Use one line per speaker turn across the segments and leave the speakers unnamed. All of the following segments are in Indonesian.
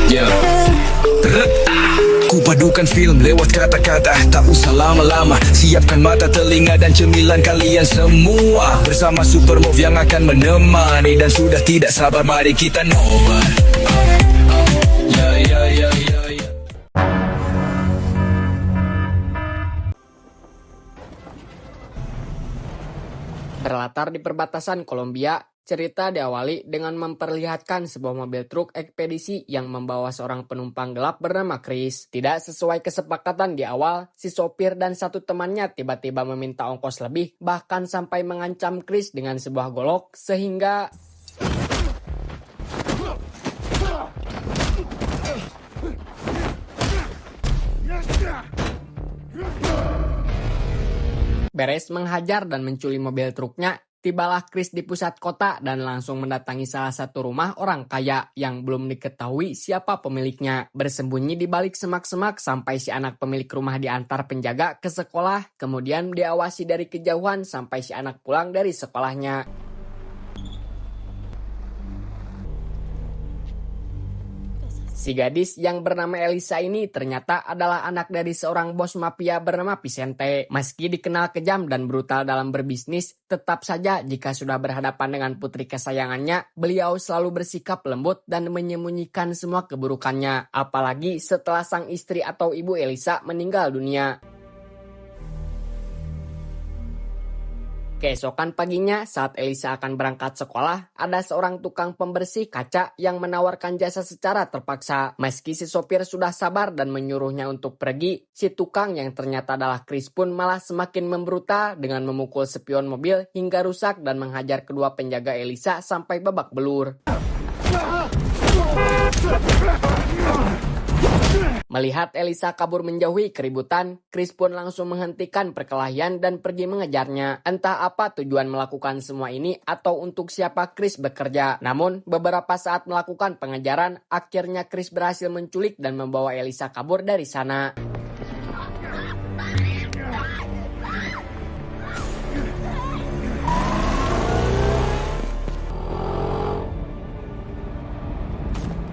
Yeah. Ku padukan film lewat kata-kata, tak usah lama-llama. Siapkan mata, telinga dan cemilan kalian semua, bersama Supermove yang akan menemani. Dan sudah tidak sabar, mari kita nobar. Ya, ya, ya, ya, ya.
Berlatar di perbatasan Kolombia, cerita diawali dengan memperlihatkan sebuah mobil truk ekspedisi yang membawa seorang penumpang gelap bernama Chris. Tidak sesuai kesepakatan di awal, si sopir dan satu temannya tiba-tiba meminta ongkos lebih, bahkan sampai mengancam Chris dengan sebuah golok, sehingga beres menghajar dan mencuri mobil truknya, tibalah Chris di pusat kota dan langsung mendatangi salah satu rumah orang kaya yang belum diketahui siapa pemiliknya. Bersembunyi di balik semak-semak sampai si anak pemilik rumah diantar penjaga ke sekolah, kemudian diawasi dari kejauhan sampai si anak pulang dari sekolahnya. Si gadis yang bernama Elisa ini ternyata adalah anak dari seorang bos mafia bernama Vicente. Meski dikenal kejam dan brutal dalam berbisnis, tetap saja jika sudah berhadapan dengan putri kesayangannya, beliau selalu bersikap lembut dan menyembunyikan semua keburukannya. Apalagi setelah sang istri atau ibu Elisa meninggal dunia. Keesokan paginya, saat Elisa akan berangkat sekolah, ada seorang tukang pembersih kaca yang menawarkan jasa secara terpaksa. Meski si sopir sudah sabar dan menyuruhnya untuk pergi, si tukang yang ternyata adalah Chris pun malah semakin membrutal dengan memukul spion mobil hingga rusak dan menghajar kedua penjaga Elisa sampai babak belur. Melihat Elisa kabur menjauhi keributan, Chris pun langsung menghentikan perkelahian dan pergi mengejarnya. Entah apa tujuan melakukan semua ini atau untuk siapa Chris bekerja. Namun, beberapa saat melakukan pengejaran, akhirnya Chris berhasil menculik dan membawa Elisa kabur dari sana.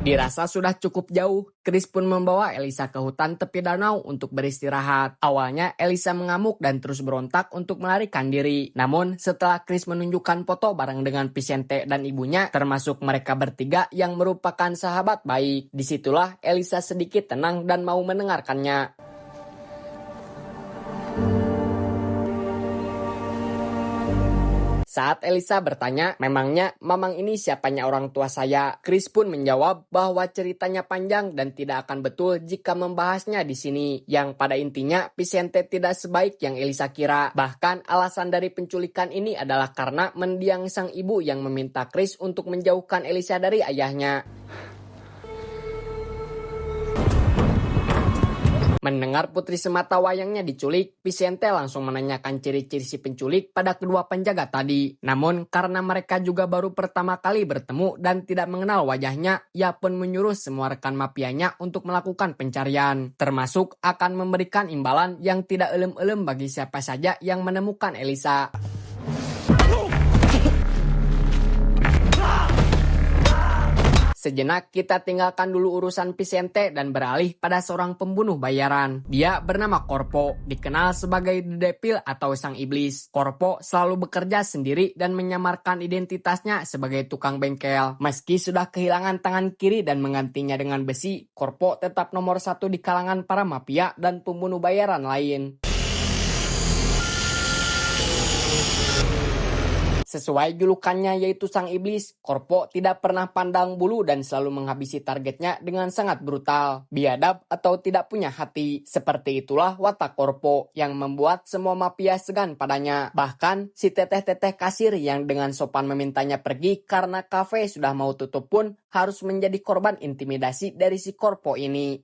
Dirasa sudah cukup jauh, Chris pun membawa Elisa ke hutan tepi danau untuk beristirahat. Awalnya Elisa mengamuk dan terus berontak untuk melarikan diri. Namun setelah Chris menunjukkan foto bareng dengan Vicente dan ibunya, termasuk mereka bertiga yang merupakan sahabat baik, disitulah Elisa sedikit tenang dan mau mendengarkannya. Saat Elisa bertanya, memangnya mamang ini siapanya orang tua saya? Chris pun menjawab bahwa ceritanya panjang dan tidak akan betul jika membahasnya di sini. Yang pada intinya, Vicente tidak sebaik yang Elisa kira. Bahkan alasan dari penculikan ini adalah karena mendiang sang ibu yang meminta Chris untuk menjauhkan Elisa dari ayahnya. Mendengar putri semata wayangnya diculik, Vicente langsung menanyakan ciri-ciri si penculik pada kedua penjaga tadi. Namun karena mereka juga baru pertama kali bertemu dan tidak mengenal wajahnya, ia pun menyuruh semua rekan mafianya untuk melakukan pencarian. Termasuk akan memberikan imbalan yang tidak elem-elem bagi siapa saja yang menemukan Elisa. Sejenak kita tinggalkan dulu urusan Vicente dan beralih pada seorang pembunuh bayaran. Dia bernama Corpo, dikenal sebagai The Devil atau Sang Iblis. Corpo selalu bekerja sendiri dan menyamarkan identitasnya sebagai tukang bengkel. Meski sudah kehilangan tangan kiri dan menggantinya dengan besi, Corpo tetap nomor satu di kalangan para mafia dan pembunuh bayaran lain. Sesuai julukannya yaitu Sang Iblis, Corpo tidak pernah pandang bulu dan selalu menghabisi targetnya dengan sangat brutal, biadab atau tidak punya hati. Seperti itulah watak Corpo yang membuat semua mafia segan padanya. Bahkan si teteh-teteh kasir yang dengan sopan memintanya pergi karena kafe sudah mau tutup pun harus menjadi korban intimidasi dari si Corpo ini.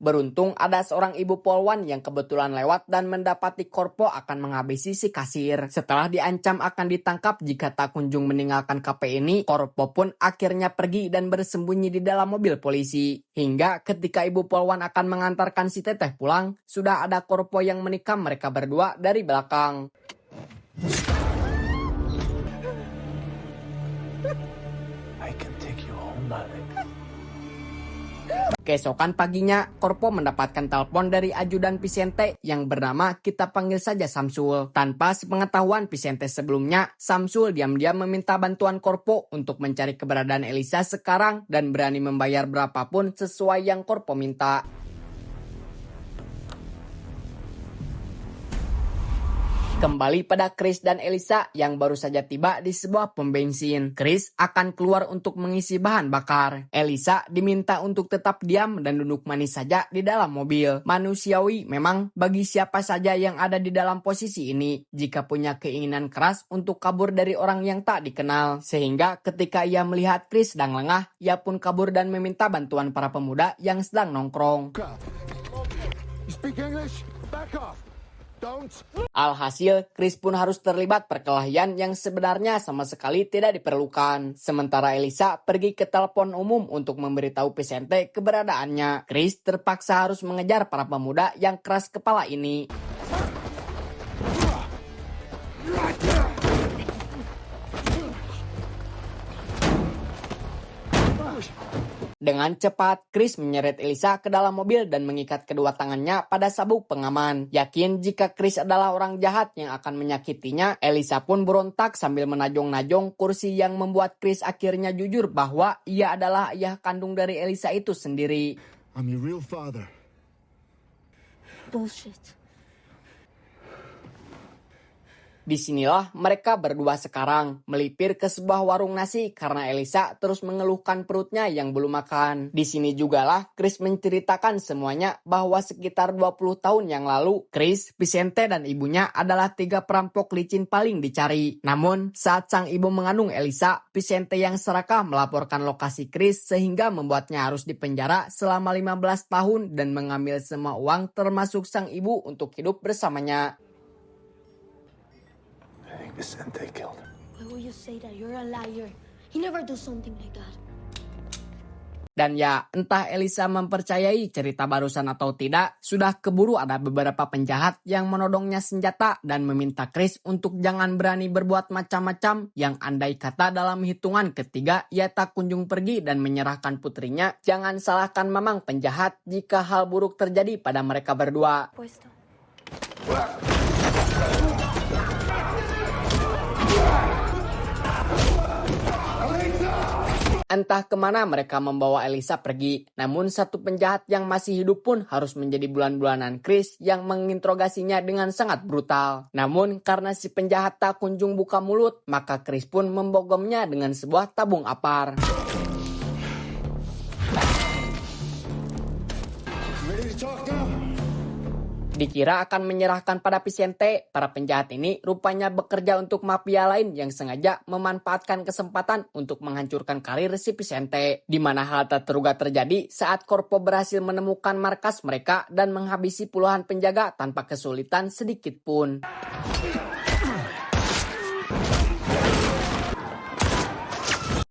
Beruntung ada seorang ibu polwan yang kebetulan lewat dan mendapati Korpo akan menghabisi si kasir. Setelah diancam akan ditangkap jika tak kunjung meninggalkan kafe ini, Korpo pun akhirnya pergi dan bersembunyi di dalam mobil polisi. Hingga ketika ibu polwan akan mengantarkan si teteh pulang, sudah ada Korpo yang menikam mereka berdua dari belakang.
I can take you home, darling.
Keesokan paginya, Korpo mendapatkan telepon dari ajudan Vicente yang bernama kita panggil saja Samsul. Tanpa sepengetahuan Vicente sebelumnya, Samsul diam-diam meminta bantuan Korpo untuk mencari keberadaan Elisa sekarang dan berani membayar berapapun sesuai yang Korpo minta. Kembali pada Chris dan Elisa yang baru saja tiba di sebuah pom bensin. Chris akan keluar untuk mengisi bahan bakar. Elisa diminta untuk tetap diam dan duduk manis saja di dalam mobil. Manusiawi memang bagi siapa saja yang ada di dalam posisi ini jika punya keinginan keras untuk kabur dari orang yang tak dikenal. Sehingga ketika ia melihat Chris sedang lengah, ia pun kabur dan meminta bantuan para pemuda yang sedang nongkrong.
You speak English? Back off. Don't.
Alhasil, Chris pun harus terlibat perkelahian yang sebenarnya sama sekali tidak diperlukan. Sementara Elisa pergi ke telepon umum untuk memberitahu Vicente keberadaannya. Chris terpaksa harus mengejar para pemuda yang keras kepala ini. Dengan cepat, Chris menyeret Elisa ke dalam mobil dan mengikat kedua tangannya pada sabuk pengaman. Yakin jika Chris adalah orang jahat yang akan menyakitinya, Elisa pun berontak sambil menajong-najong kursi yang membuat Chris akhirnya jujur bahwa ia adalah ayah kandung dari Elisa itu sendiri.
I'm your real father.
Bullshit.
Disinilah mereka berdua sekarang, melipir ke sebuah warung nasi karena Elisa terus mengeluhkan perutnya yang belum makan. Di sini jugalah Chris menceritakan semuanya bahwa sekitar 20 tahun yang lalu, Chris, Vicente, dan ibunya adalah 3 perampok licin paling dicari. Namun, saat sang ibu mengandung Elisa, Vicente yang serakah melaporkan lokasi Chris sehingga membuatnya harus dipenjara selama 15 tahun dan mengambil semua uang termasuk sang ibu untuk hidup bersamanya.
I think Vicente killed him.
Why would you say that? You're a liar. He never do something like that.
Dan ya, entah Elisa mempercayai cerita barusan atau tidak, sudah keburu ada beberapa penjahat yang menodongnya senjata dan meminta Chris untuk jangan berani berbuat macam-macam yang andai kata dalam hitungan ketiga ia tak kunjung pergi dan menyerahkan putrinya. Jangan salahkan mamang penjahat jika hal buruk terjadi pada mereka berdua.
Puesto.
Entah kemana mereka membawa Elisa pergi, namun satu penjahat yang masih hidup pun harus menjadi bulan-bulanan Chris yang menginterogasinya dengan sangat brutal. Namun karena si penjahat tak kunjung buka mulut, maka Chris pun membogomnya dengan sebuah tabung apar.
Ready to talk now?
Dikira akan menyerahkan pada Vicente, para penjahat ini rupanya bekerja untuk mafia lain yang sengaja memanfaatkan kesempatan untuk menghancurkan karir si Vicente. Di mana hal tak terduga terjadi saat Korpo berhasil menemukan markas mereka dan menghabisi puluhan penjaga tanpa kesulitan sedikit pun.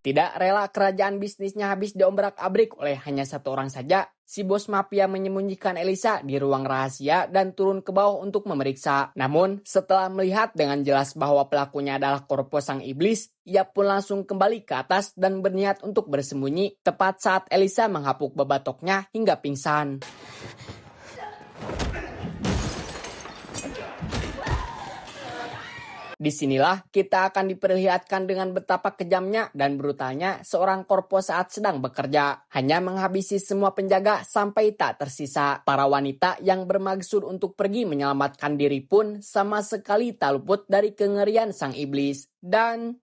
Tidak rela kerajaan bisnisnya habis diobrak-abrik oleh hanya satu orang saja, si bos mafia menyembunyikan Elisa di ruang rahasia dan turun ke bawah untuk memeriksa. Namun, setelah melihat dengan jelas bahwa pelakunya adalah Korpo sang iblis, ia pun langsung kembali ke atas dan berniat untuk bersembunyi tepat saat Elisa menghapuk babatoknya hingga pingsan. Disinilah kita akan diperlihatkan dengan betapa kejamnya dan brutalnya seorang Korpo saat sedang bekerja. Hanya menghabisi semua penjaga sampai tak tersisa. Para wanita yang bermaksud untuk pergi menyelamatkan diri pun sama sekali tak luput dari kengerian sang iblis. Dan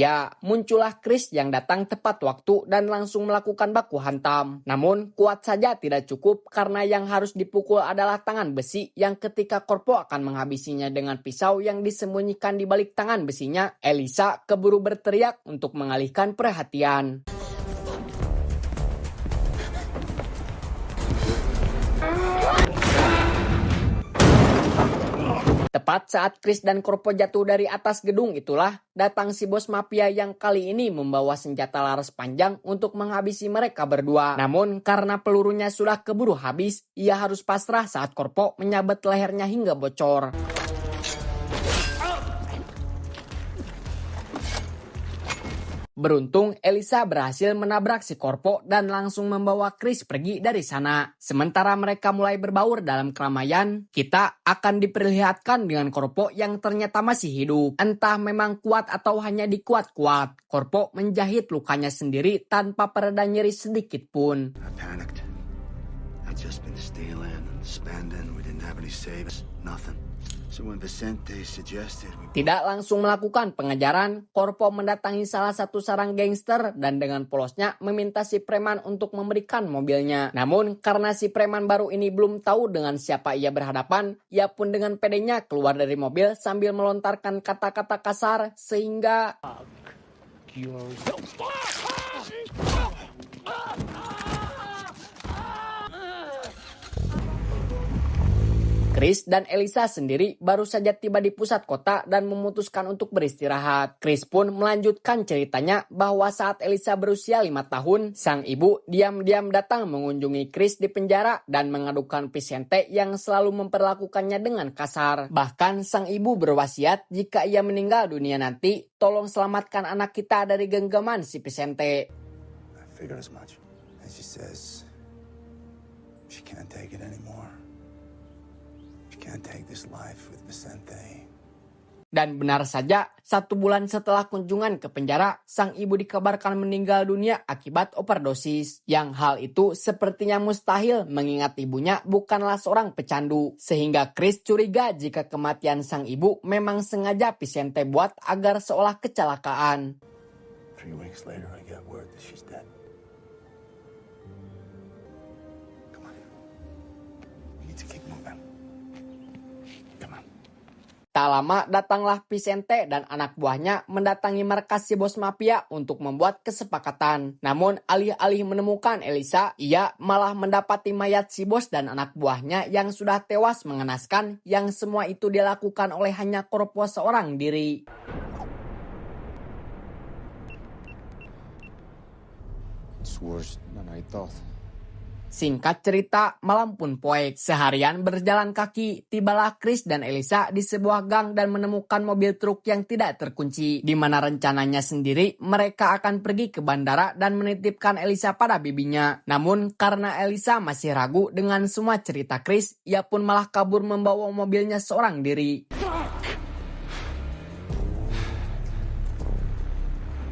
Ya, muncullah Chris yang datang tepat waktu dan langsung melakukan baku hantam. Namun, kuat saja tidak cukup karena yang harus dipukul adalah tangan besi yang ketika Corpo akan menghabisinya dengan pisau yang disembunyikan di balik tangan besinya, Elisa keburu berteriak untuk mengalihkan perhatian. Tepat saat Chris dan Corpo jatuh dari atas gedung itulah datang si bos mafia yang kali ini membawa senjata laras panjang untuk menghabisi mereka berdua. Namun karena pelurunya sudah keburu habis, ia harus pasrah saat Corpo menyabet lehernya hingga bocor. Beruntung, Elisa berhasil menabrak si Corpo dan langsung membawa Chris pergi dari sana. Sementara mereka mulai berbaur dalam keramaian, kita akan diperlihatkan dengan Corpo yang ternyata masih hidup. Entah memang kuat atau hanya dikuat-kuat, Corpo menjahit lukanya sendiri tanpa pereda nyeri sedikit pun.
I panicked. I'd just been stealing and spending. We didn't have any savings. Nothing. So when Vicente suggested we...
Tidak langsung melakukan pengejaran, Corpo mendatangi salah satu sarang gangster dan dengan polosnya meminta si preman untuk memberikan mobilnya. Namun karena si preman baru ini belum tahu dengan siapa ia berhadapan, ia pun dengan pedenya keluar dari mobil sambil melontarkan kata-kata kasar sehingga... Chris dan Elisa sendiri baru saja tiba di pusat kota dan memutuskan untuk beristirahat. Chris pun melanjutkan ceritanya bahwa saat Elisa berusia 5 tahun, sang ibu diam-diam datang mengunjungi Chris di penjara dan mengadukan Vicente yang selalu memperlakukannya dengan kasar. Bahkan sang ibu berwasiat jika ia meninggal dunia nanti, tolong selamatkan anak kita dari genggaman si Vicente.
I figured as much. And she says she can't take it anymore. Can't take this life with Vicente.
Dan benar saja, 1 bulan setelah kunjungan ke penjara, sang ibu dikabarkan meninggal dunia akibat overdosis. Yang hal itu sepertinya mustahil mengingat ibunya bukanlah seorang pecandu. Sehingga Chris curiga jika kematian sang ibu memang sengaja Vicente buat agar seolah kecelakaan.
3 weeks later, I get word that she's dead. Come on. We need to keep moving.
Tak lama datanglah Vicente dan anak buahnya mendatangi markas si bos mafia untuk membuat kesepakatan. Namun alih-alih menemukan Elisa, ia malah mendapati mayat si bos dan anak buahnya yang sudah tewas mengenaskan, yang semua itu dilakukan oleh hanya Corpo seorang diri.
It's worse than I thought.
Singkat cerita, malam pun poek. Seharian berjalan kaki, tibalah Chris dan Elisa di sebuah gang dan menemukan mobil truk yang tidak terkunci. Di mana rencananya sendiri, mereka akan pergi ke bandara dan menitipkan Elisa pada bibinya. Namun, karena Elisa masih ragu dengan semua cerita Chris, ia pun malah kabur membawa mobilnya seorang diri.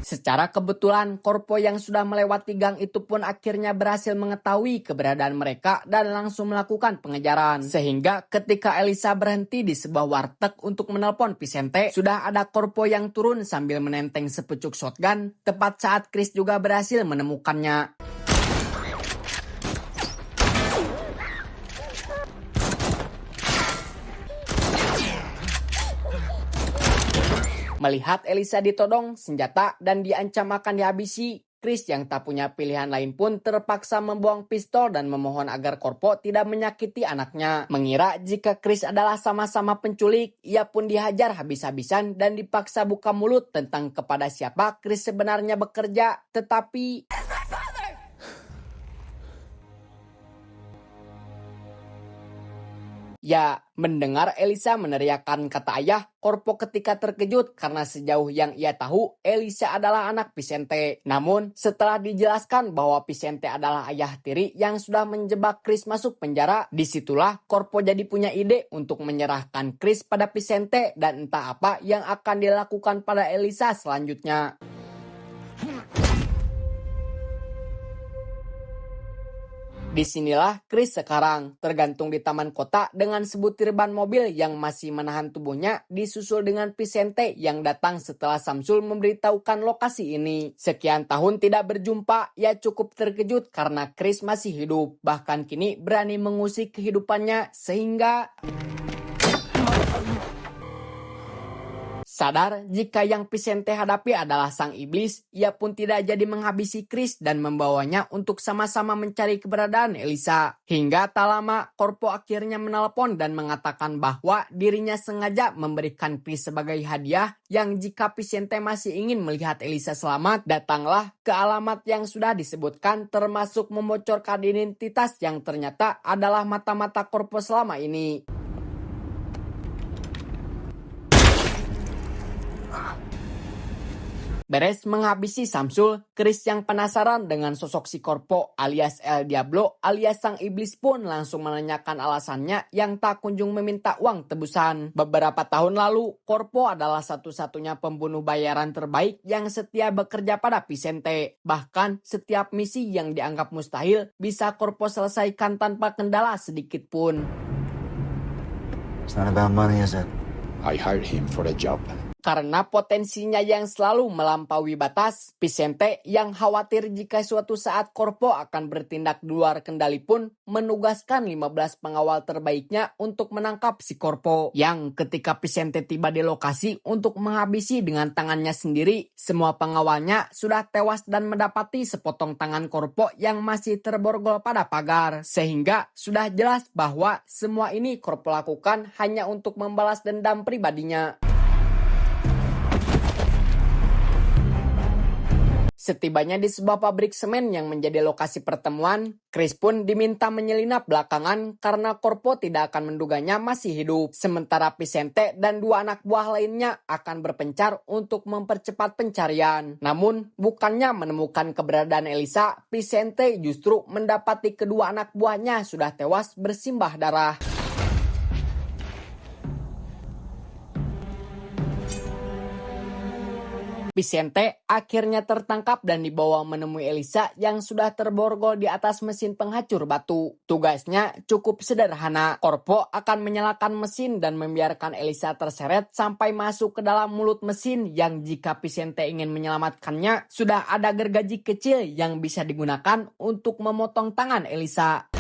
Secara kebetulan, Corpo yang sudah melewati gang itu pun akhirnya berhasil mengetahui keberadaan mereka dan langsung melakukan pengejaran. Sehingga ketika Elisa berhenti di sebuah warteg untuk menelpon Vicente, sudah ada Corpo yang turun sambil menenteng sepucuk shotgun, tepat saat Chris juga berhasil menemukannya. Melihat Elisa ditodong senjata dan diancam akan dihabisi, Chris yang tak punya pilihan lain pun terpaksa membuang pistol dan memohon agar Corpo tidak menyakiti anaknya. Mengira jika Chris adalah sama-sama penculik, ia pun dihajar habis-habisan dan dipaksa buka mulut tentang kepada siapa Chris sebenarnya bekerja. Tetapi... Ya, mendengar Elisa meneriakkan kata ayah, Corpo ketika terkejut karena sejauh yang ia tahu, Elisa adalah anak Vicente. Namun, setelah dijelaskan bahwa Vicente adalah ayah tiri yang sudah menjebak Chris masuk penjara, disitulah Corpo jadi punya ide untuk menyerahkan Chris pada Vicente dan entah apa yang akan dilakukan pada Elisa selanjutnya. Disinilah Chris sekarang, tergantung di taman kota dengan sebutir ban mobil yang masih menahan tubuhnya, disusul dengan Vicente yang datang setelah Samsul memberitahukan lokasi ini. Sekian tahun tidak berjumpa, ia cukup terkejut karena Chris masih hidup. Bahkan kini berani mengusik kehidupannya sehingga sadar jika yang Vicente hadapi adalah sang iblis, ia pun tidak jadi menghabisi Chris dan membawanya untuk sama-sama mencari keberadaan Elisa. Hingga tak lama, Corpo akhirnya menelpon dan mengatakan bahwa dirinya sengaja memberikan Chris sebagai hadiah yang jika Vicente masih ingin melihat Elisa selamat, datanglah ke alamat yang sudah disebutkan termasuk membocorkan identitas yang ternyata adalah mata-mata Corpo selama ini. Beres menghabisi Samsul, Chris yang penasaran dengan sosok si Corpo alias El Diablo alias sang iblis pun langsung menanyakan alasannya yang tak kunjung meminta uang tebusan. Beberapa tahun lalu, Corpo adalah satu-satunya pembunuh bayaran terbaik yang setia bekerja pada Vicente. Bahkan setiap misi yang dianggap mustahil bisa Corpo selesaikan tanpa kendala sedikit pun.
It's not about money, is it?
I hired him for a job.
Karena potensinya yang selalu melampaui batas, Vicente yang khawatir jika suatu saat Corpo akan bertindak di luar kendali pun menugaskan 15 pengawal terbaiknya untuk menangkap si Corpo. Yang ketika Vicente tiba di lokasi untuk menghabisi dengan tangannya sendiri, semua pengawalnya sudah tewas dan mendapati sepotong tangan Corpo yang masih terborgol pada pagar. Sehingga sudah jelas bahwa semua ini Corpo lakukan hanya untuk membalas dendam pribadinya. Setibanya di sebuah pabrik semen yang menjadi lokasi pertemuan, Chris pun diminta menyelinap belakangan karena Corpo tidak akan menduganya masih hidup. Sementara Vicente dan 2 anak buah lainnya akan berpencar untuk mempercepat pencarian. Namun, bukannya menemukan keberadaan Elisa, Vicente justru mendapati kedua anak buahnya sudah tewas bersimbah darah. Vicente akhirnya tertangkap dan dibawa menemui Elisa yang sudah terborgol di atas mesin penghancur batu. Tugasnya cukup sederhana. Corpo akan menyalakan mesin dan membiarkan Elisa terseret sampai masuk ke dalam mulut mesin yang jika Vicente ingin menyelamatkannya, sudah ada gergaji kecil yang bisa digunakan untuk memotong tangan Elisa.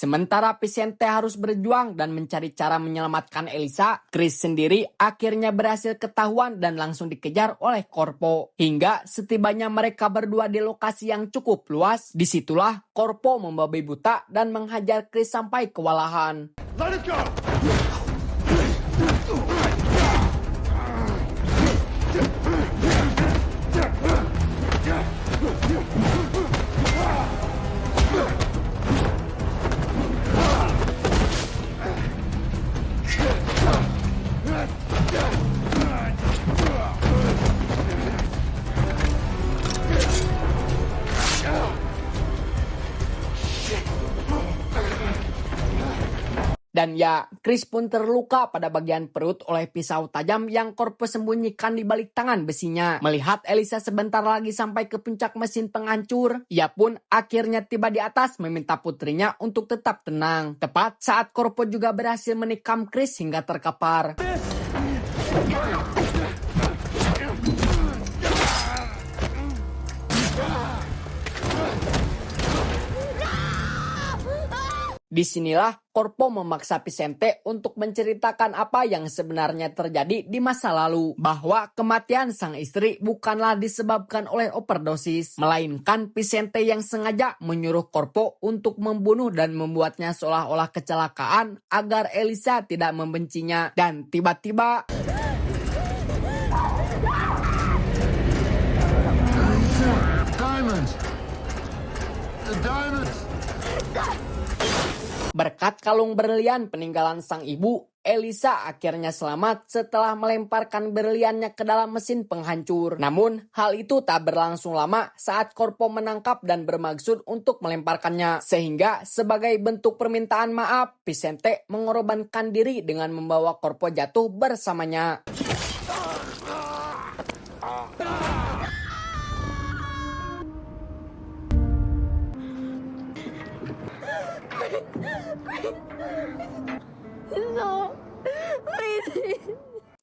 Sementara Vicente harus berjuang dan mencari cara menyelamatkan Elisa, Chris sendiri akhirnya berhasil ketahuan dan langsung dikejar oleh Corpo. Hingga setibanya mereka berdua di lokasi yang cukup luas, disitulah Corpo membabi buta dan menghajar Chris sampai kewalahan.
Let it go!
Dan ya, Chris pun terluka pada bagian perut oleh pisau tajam yang Corpo sembunyikan di balik tangan besinya. Melihat Elisa sebentar lagi sampai ke puncak mesin penghancur, ia pun akhirnya tiba di atas meminta putrinya untuk tetap tenang. Tepat saat Corpo juga berhasil menikam Chris hingga terkapar. Disinilah Corpo memaksa Vicente untuk menceritakan apa yang sebenarnya terjadi di masa lalu. Bahwa kematian sang istri bukanlah disebabkan oleh overdosis, melainkan Vicente yang sengaja menyuruh Corpo untuk membunuh dan membuatnya seolah-olah kecelakaan agar Elisa tidak membencinya. Dan tiba-tiba
Diamonds! The diamonds!
berkat kalung berlian peninggalan sang ibu, Elisa akhirnya selamat setelah melemparkan berliannya ke dalam mesin penghancur. Namun, hal itu tak berlangsung lama saat Corpo menangkap dan bermaksud untuk melemparkannya. Sehingga sebagai bentuk permintaan maaf, Vicente mengorbankan diri dengan membawa Corpo jatuh bersamanya.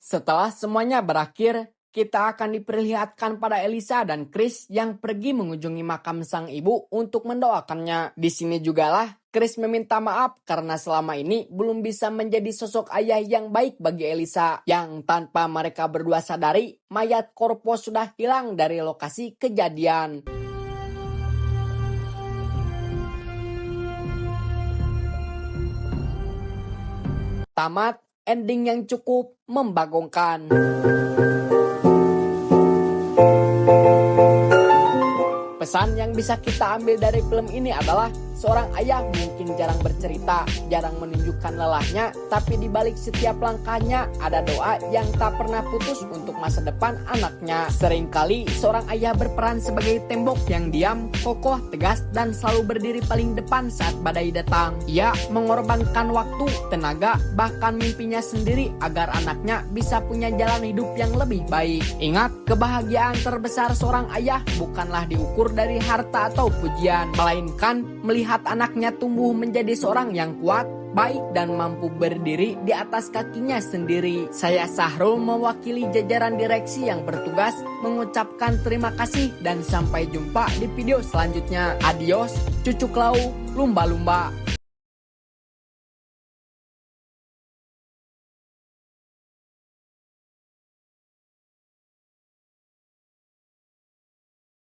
Setelah semuanya berakhir, kita akan diperlihatkan pada Elisa dan Chris yang pergi mengunjungi makam sang ibu untuk mendoakannya. Di sini jugalah Chris meminta maaf karena selama ini belum bisa menjadi sosok ayah yang baik bagi Elisa. Yang tanpa mereka berdua sadari, mayat Corpo sudah hilang dari lokasi kejadian. Tamat, ending yang cukup membagongkan. Pesan yang bisa kita ambil dari film ini adalah seorang ayah mungkin jarang bercerita, jarang menunjukkan lelahnya, tapi di balik setiap langkahnya ada doa yang tak pernah putus untuk masa depan anaknya. Seringkali seorang ayah berperan sebagai tembok yang diam, kokoh, tegas, dan selalu berdiri paling depan saat badai datang. Ia mengorbankan waktu, tenaga, bahkan mimpinya sendiri agar anaknya bisa punya jalan hidup yang lebih baik. Ingat, kebahagiaan terbesar seorang ayah bukanlah diukur dari harta atau pujian, melainkan melihat anaknya tumbuh menjadi seorang yang kuat, baik, dan mampu berdiri di atas kakinya sendiri. Saya Sahrul mewakili jajaran direksi yang bertugas mengucapkan terima kasih dan sampai jumpa di video selanjutnya. Adios, cucuk lau, lumba-lumba.